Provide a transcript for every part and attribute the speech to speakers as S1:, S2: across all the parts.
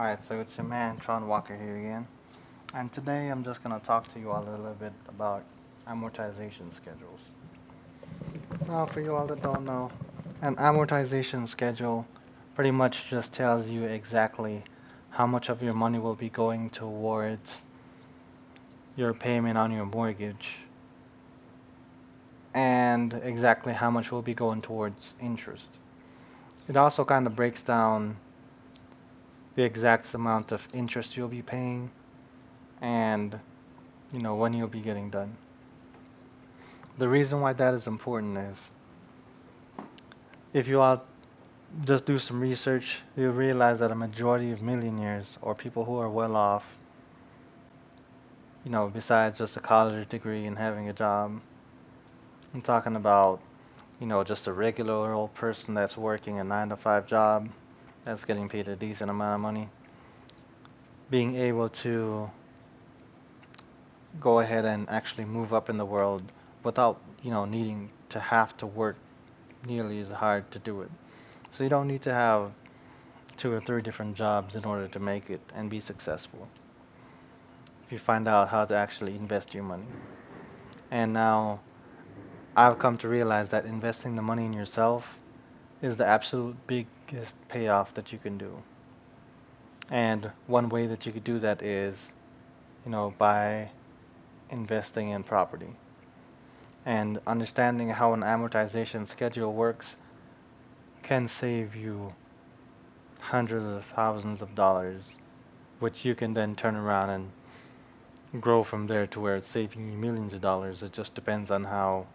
S1: Alright, so it's your man Tron Walker here again, and today I'm just gonna talk to you all a little bit about amortization schedules. Now, for you all that don't know, an amortization schedule pretty much just tells you exactly how much of your money will be going towards your payment on your mortgage and exactly how much will be going towards interest. It also kind of breaks down the exact amount of interest you'll be paying and when you'll be getting done. The reason why that is important is if you all just do some research, you'll realize that a majority of millionaires or people who are well off, besides just a college degree and having a job, I'm talking about, just a regular old person that's working a 9 to 5 job that's getting paid a decent amount of money, being able to go ahead and actually move up in the world without, needing to have to work nearly as hard to do it. So you don't need to have two or three different jobs in order to make it and be successful if you find out how to actually invest your money. And now I've come to realize that investing the money in yourself is the absolute biggest payoff that you can do. And one way that you could do that is, by investing in property. And understanding how an amortization schedule works can save you hundreds of thousands of dollars, which you can then turn around and grow from there to where it's saving you millions of dollars. It just depends on how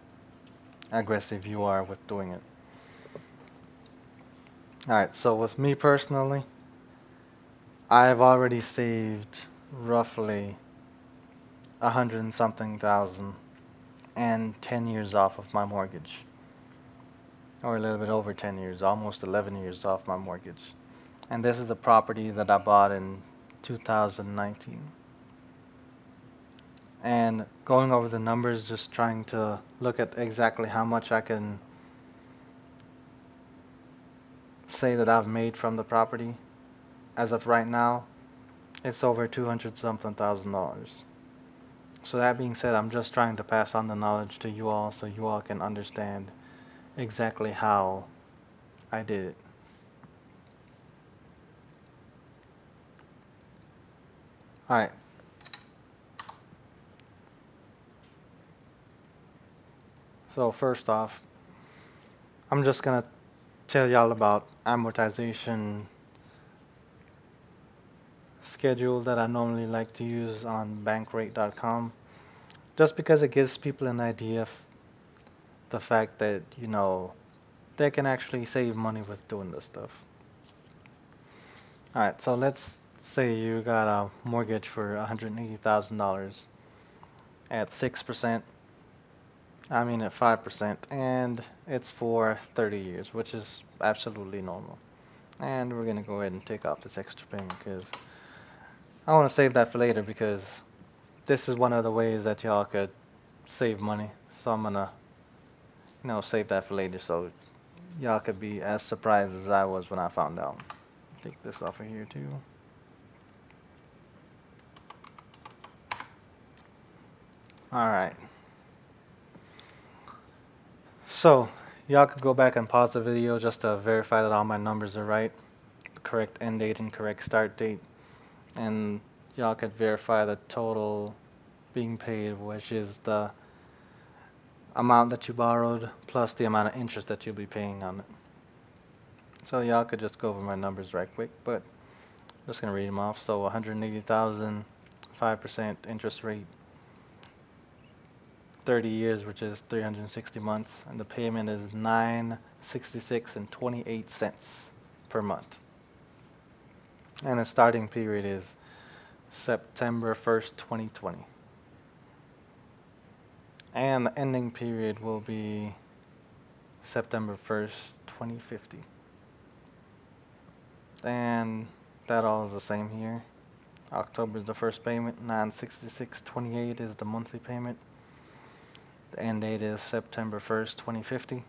S1: aggressive you are with doing it. Alright, so with me personally, I've already saved roughly 100 and something thousand and 10 years off of my mortgage. Or a little bit over 10 years, almost 11 years off my mortgage. And this is a property that I bought in 2019. And going over the numbers, just trying to look at exactly how much I can say that I've made from the property. As of right now, it's over 200 something thousand dollars. So that being said, I'm just trying to pass on the knowledge to you all so you all can understand exactly how I did it. Alright, so first off, I'm just gonna tell y'all about amortization schedule that I normally like to use on bankrate.com, just because it gives people an idea of the fact that, they can actually save money with doing this stuff. Alright, so let's say you got a mortgage for $180,000 at 6%, at 5%, and it's for 30 years, which is absolutely normal. And we're going to go ahead and take off this extra payment because I want to save that for later because this is one of the ways that y'all could save money. So I'm going to, save that for later so y'all could be as surprised as I was when I found out. Take this off of here too. Alright. So, y'all could go back and pause the video just to verify that all my numbers are right. The correct end date and correct start date. And y'all could verify the total being paid, which is the amount that you borrowed plus the amount of interest that you'll be paying on it. So y'all could just go over my numbers right quick, but I'm just gonna read them off. So 180,000, 5% interest rate, 30 years, which is 360 months, and the payment is 966 and 28 cents per month. And the starting period is September 1st, 2020. And the ending period will be September 1st, 2050. And that all is the same here. October is the first payment, 966.28 is the monthly payment. The end date is September 1st, 2050.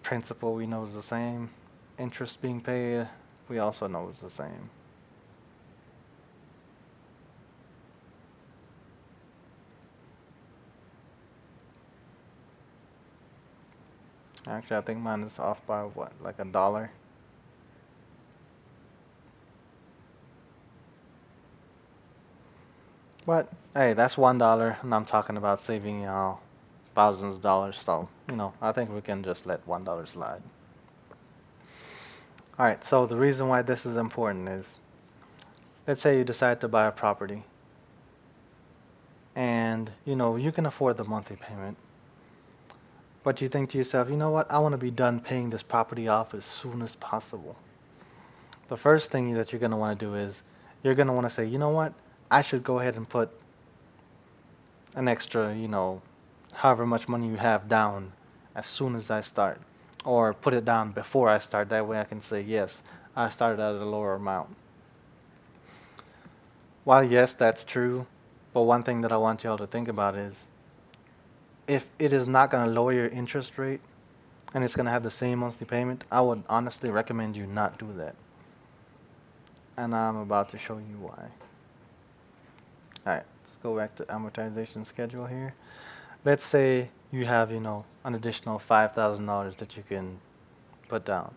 S1: Principal we know is the same, interest being paid, we also know it's the same. Actually, I think mine is off by what, like $1? But hey, that's $1, and I'm talking about saving y'all thousands of dollars. So, I think we can just let $1 slide. Alright, so the reason why this is important is, let's say you decide to buy a property, and you can afford the monthly payment, but you think to yourself, you know what, I want to be done paying this property off as soon as possible. The first thing that you're going to want to do is, you're going to want to say, you know what, I should go ahead and put an extra, however much money you have down as soon as I start. Or put it down before I start. That way I can say, yes, I started at a lower amount. While yes, that's true, but one thing that I want y'all to think about is, if it is not going to lower your interest rate and it's going to have the same monthly payment, I would honestly recommend you not do that. And I'm about to show you why. Alright, let's go back to amortization schedule here. Let's say you have, an additional $5,000 that you can put down.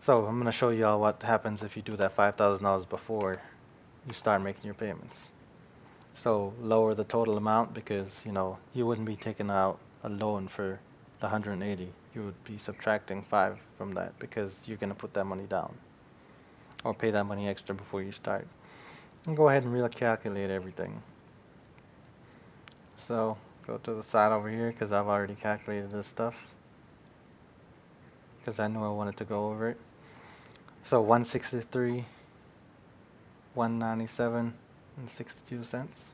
S1: So I'm going to show y'all what happens if you do that $5,000 before you start making your payments. So lower the total amount because, you wouldn't be taking out a loan for the 180. You would be subtracting 5 from that because you're going to put that money down or pay that money extra before you start. And go ahead and recalculate everything. So go to the side over here because I've already calculated this stuff because I knew I wanted to go over it. So 163, 197 and 62 cents.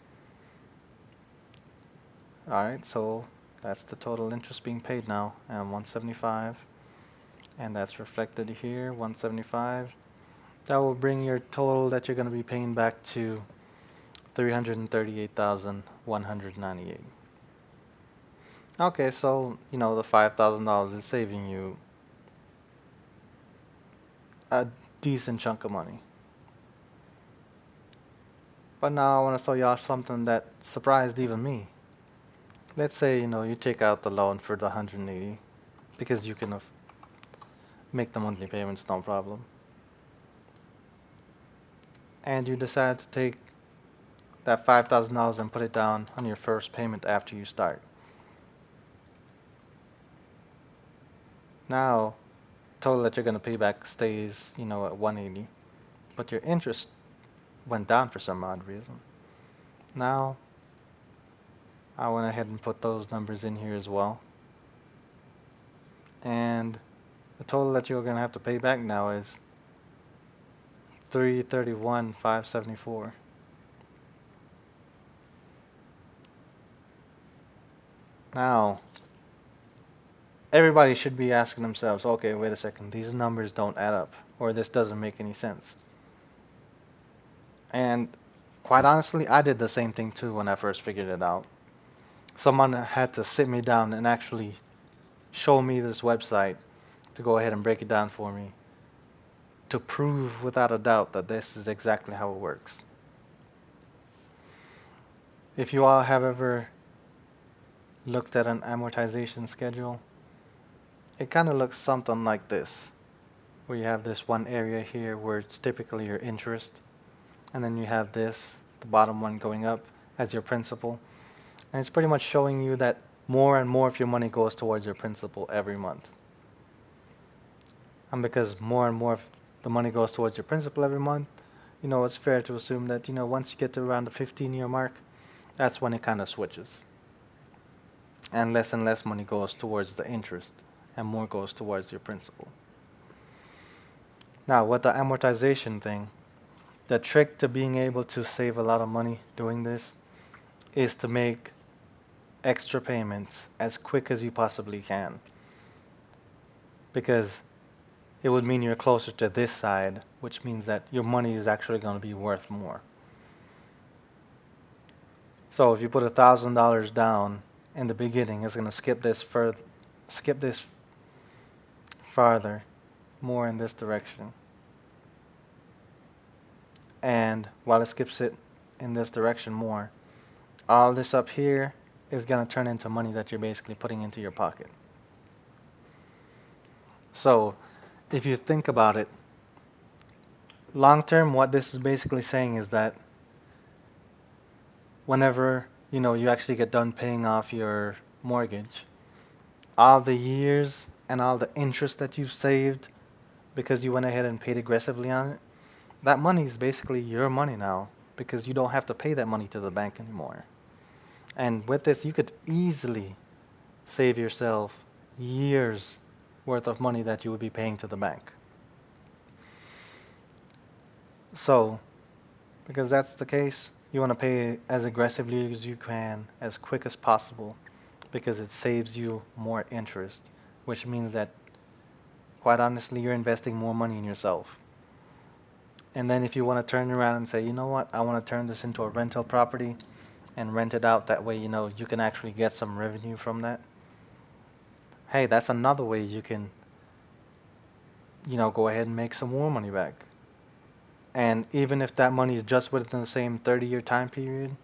S1: Alright, so that's the total interest being paid now, and 175, and that's reflected here, 175. That will bring your total that you're going to be paying back to 338,198. Okay, so the $5,000 is saving you a decent chunk of money. But now I want to show y'all something that surprised even me. Let's say you take out the loan for the 180 because you can make the monthly payments no problem, and you decide to take that $5,000 and put it down on your first payment after you start. Now, total that you're going to pay back stays, at 180, but your interest went down for some odd reason. Now, I went ahead and put those numbers in here as well. And the total that you're going to have to pay back now is 331,574. Now, everybody should be asking themselves, okay, wait a second, these numbers don't add up, or this doesn't make any sense. And quite honestly, I did the same thing too when I first figured it out. Someone had to sit me down and actually show me this website to go ahead and break it down for me to prove without a doubt that this is exactly how it works. If you all have ever looked at an amortization schedule, it kind of looks something like this, where you have this one area here where it's typically your interest, and then you have this, the bottom one going up, as your principal. And it's pretty much showing you that more and more of your money goes towards your principal every month. And because more and more of the money goes towards your principal every month, it's fair to assume that, once you get to around the 15-year mark, that's when it kind of switches. And less money goes towards the interest, and more goes towards your principal. Now, with the amortization thing, the trick to being able to save a lot of money doing this is to make extra payments as quick as you possibly can, because it would mean you're closer to this side, which means that your money is actually going to be worth more. So if you put $1,000 down in the beginning, it's going to skip this farther, more in this direction. And while it skips it in this direction more, all this up here is going to turn into money that you're basically putting into your pocket. So if you think about it, long term, what this is basically saying is that whenever you actually get done paying off your mortgage, all the years and all the interest that you've saved because you went ahead and paid aggressively on it, that money is basically your money now because you don't have to pay that money to the bank anymore. And with this, you could easily save yourself years worth of money that you would be paying to the bank. So, because that's the case, you want to pay as aggressively as you can, as quick as possible, because it saves you more interest, which means that, quite honestly, you're investing more money in yourself. And then if you want to turn around and say, you know what, I want to turn this into a rental property and rent it out, that way, you can actually get some revenue from that. Hey, that's another way you can, go ahead and make some more money back. And even if that money is just within the same 30-year time period,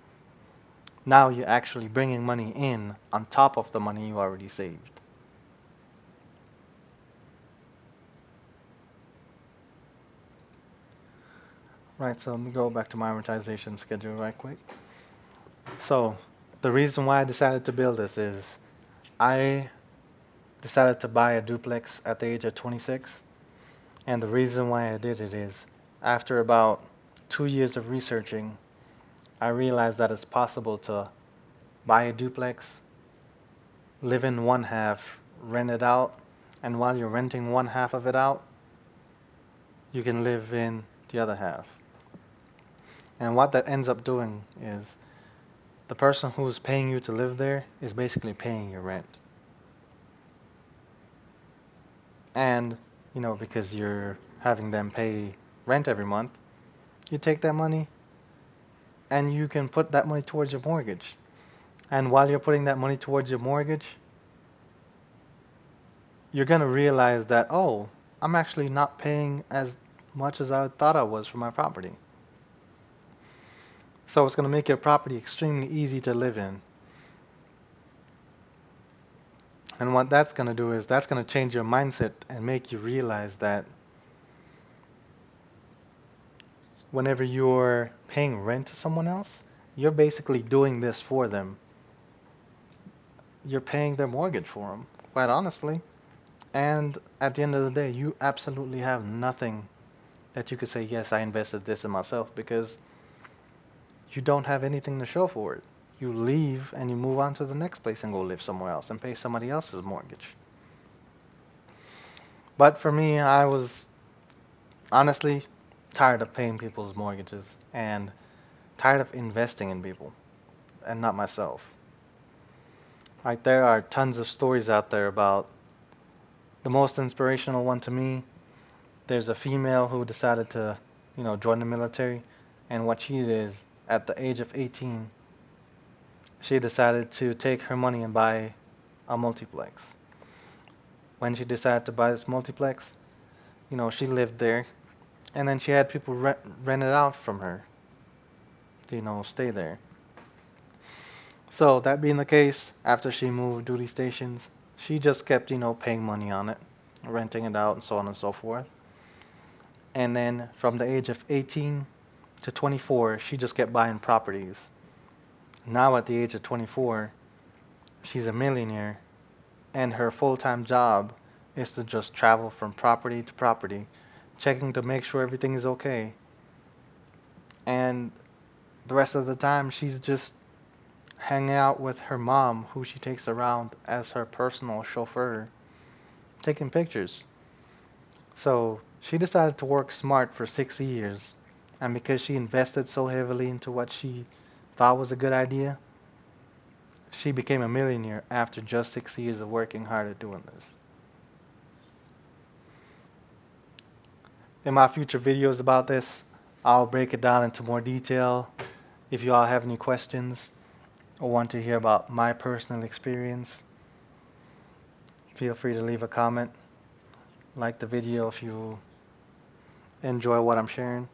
S1: now you're actually bringing money in on top of the money you already saved. Right, so let me go back to my amortization schedule right quick. So, the reason why I decided to build this is I decided to buy a duplex at the age of 26. And the reason why I did it is after about 2 years of researching, I realized that it's possible to buy a duplex, live in one half, rent it out, and while you're renting one half of it out, you can live in the other half. And what that ends up doing is the person who's paying you to live there is basically paying your rent. And, because you're having them pay rent every month, you take that money and you can put that money towards your mortgage. And while you're putting that money towards your mortgage, you're going to realize that, oh, I'm actually not paying as much as I thought I was for my property. So it's going to make your property extremely easy to live in. And what that's going to do is that's going to change your mindset and make you realize that whenever you're paying rent to someone else, you're basically doing this for them. You're paying their mortgage for them, quite honestly. And at the end of the day, you absolutely have nothing that you could say, yes, I invested this in myself, because you don't have anything to show for it. You leave and you move on to the next place and go live somewhere else and pay somebody else's mortgage. But for me, I was honestly tired of paying people's mortgages and tired of investing in people and not myself. Like, there are tons of stories out there about the most inspirational one to me. There's a female who decided to, join the military, and what she did is, at the age of 18, she decided to take her money and buy a multiplex. When she decided to buy this multiplex, she lived there, and then she had people rent it out from her to, stay there. So that being the case, after she moved duty stations, she just kept, paying money on it, renting it out, and so on and so forth. And then from the age of 18 to 24, she just kept buying properties. Now at the age of 24, she's a millionaire, and her full-time job is to just travel from property to property, checking to make sure everything is okay. And the rest of the time, she's just hanging out with her mom, who she takes around as her personal chauffeur, taking pictures. So she decided to work smart for 6 years, and because she invested so heavily into what she thought was a good idea, she became a millionaire after just 6 years of working hard at doing this. In my future videos about this, I'll break it down into more detail. If you all have any questions or want to hear about my personal experience, feel free to leave a comment. like the video if you enjoy what I'm sharing.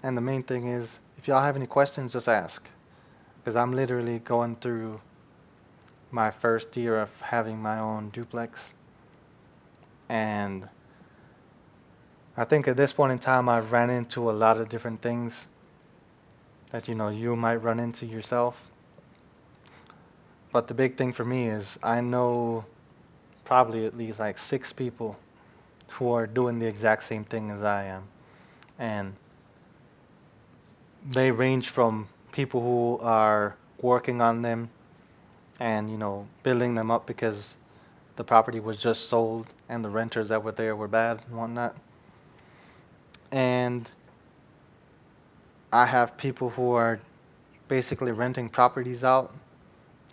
S1: And the main thing is, if y'all have any questions, just ask. Because I'm literally going through my first year of having my own duplex. And I think at this point in time, I've ran into a lot of different things that you might run into yourself. But the big thing for me is I know probably at least like 6 people who are doing the exact same thing as I am. And they range from people who are working on them and building them up because the property was just sold and the renters that were there were bad and whatnot. And I have people who are basically renting properties out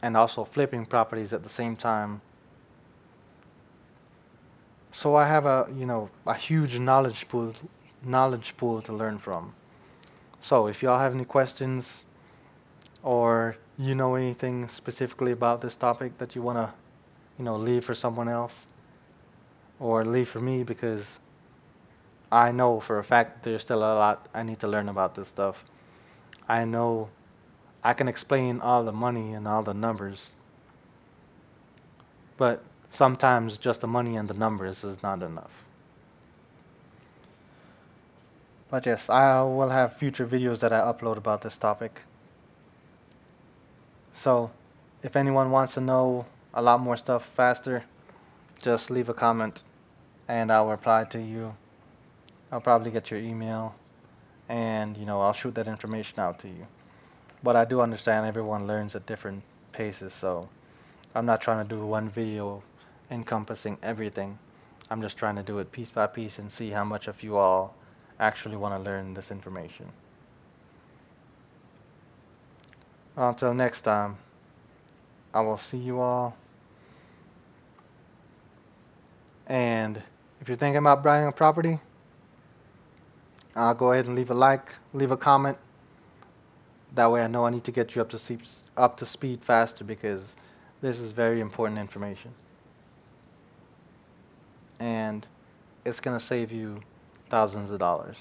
S1: and also flipping properties at the same time. So I have a huge knowledge pool to learn from. So if y'all have any questions or you know anything specifically about this topic that you want to, leave for someone else or leave for me, because I know for a fact there's still a lot I need to learn about this stuff. I know I can explain all the money and all the numbers, but sometimes just the money and the numbers is not enough. But yes, I will have future videos that I upload about this topic. So, if anyone wants to know a lot more stuff faster, just leave a comment and I'll reply to you. I'll probably get your email and I'll shoot that information out to you. But I do understand everyone learns at different paces, so I'm not trying to do one video encompassing everything. I'm just trying to do it piece by piece and see how much of you all actually want to learn this information. Until next time, I will see you all. And if you're thinking about buying a property, go ahead and leave a like, leave a comment. That way I know I need to get you up to speed faster, because this is very important information. And it's going to save you thousands of dollars.